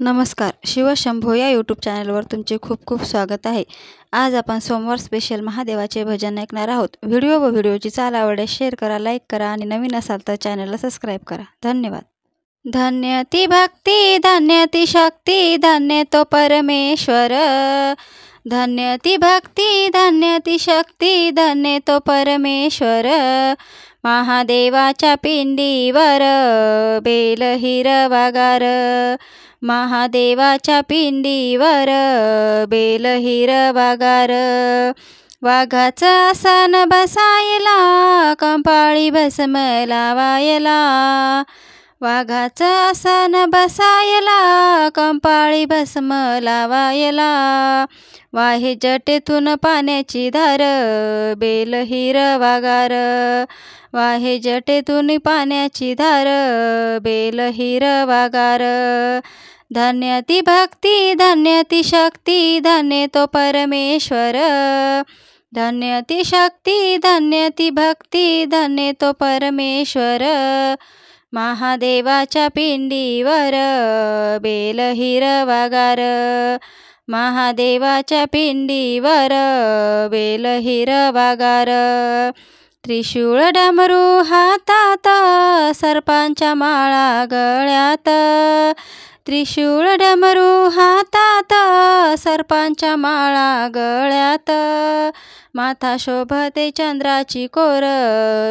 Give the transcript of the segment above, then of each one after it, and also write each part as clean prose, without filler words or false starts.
नमस्कार. शिवशंभो या यूट्यूब चॅनलवर तुमचे खूप खूप स्वागत आहे. आज आपण सोमवार स्पेशल महादेवाचे भजन ऐकणार आहोत. व्हिडिओची चाल आवडल्यास शेअर करा, लाईक करा आणि नवीन असाल तर चॅनलला सबस्क्राईब करा. धन्यवाद. धन्य ती भक्ती, धन्य ती शक्ती, धन्य तो परमेश्वर. धन्य ती भक्ती, धन्य ती शक्ती, धन्य तो परमेश्वर. महादेवाच्या पिंडीवर बेल हिरवागार. महादेवाच्या पिंडीवर बेल हिरवागार. वाघाचं आसन बसायला, कंपाळी भस्म लावायला. वाघाचं आसन बसायला, कंपाळी भस्म लावायला. वाहे जटेतून पाण्याची धार, बेल हिरवागार. वाहे जटेतून पाण्याची धार, बेल हिरवागार. धन्य ती भक्ती, धन्य ती शक्ती, धन्य तो परमेश्वर. धन्य ती शक्ती, धन्य ती भक्ती, धन्य तो परमेश्वर. महादेवाच्या पिंडीवर बेल हिरवागार. महादेवाच्या पिंडीवर बेल हिरवागार. त्रिशूळ डमरू हातात, सर्पांच्या माळा गळ्यात. त्रिशूळ डमरू हातात, सर्पांच्या माळा गळ्यात. माथा शोभते चंद्राची कोर,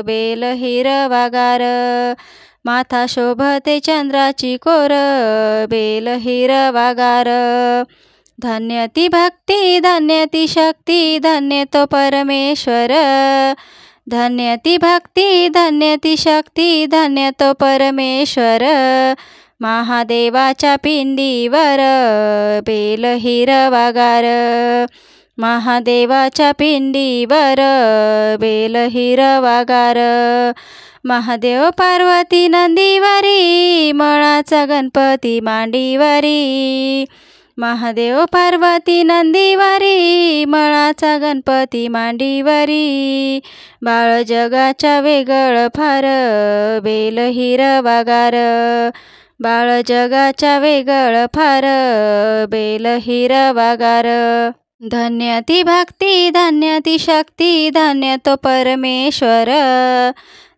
बेल हिरवागार. माथा शोभते चंद्राची कोर, बेल हिरवागार. धन्य ती भक्ती, धन्य ती शक्ती, धन्य तो परमेश्वर. धन्य ती भक्ती, धन्य ती शक्ती, धन्य तो परमेश्वर. महादेवाच्या पिंडीवर बेल हिरवागार. महादेवाच्या पिंडीवर बेल हिरवागार. महादेव पार्वती नंदीवरी, मळाचा गणपती मांडीवरी. महादेव पार्वती नंदीवरी, मळाचा गणपती मांडीवरी. बाळ जगाच्या वेगळ फार, बेल हिरवागार. बाळ जगाच्या वेगळ फार, बेल हिरवागार. धन्य ती भक्ती, धन्य ती शक्ती, धन्य तो परमेश्वर.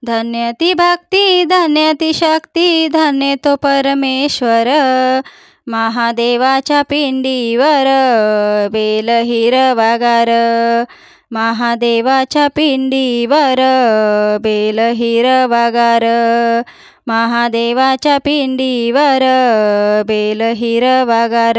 धन्य ती भक्ती, धन्य ती शक्ती, धन्य तो परमेश्वर. महादेवाच्या पिंडीवर बेल हिरवागार. महादेवाच्या पिंडीवर बेल हिरवागार. महादेवाच्या पिंडीवर बेल हिरवागार.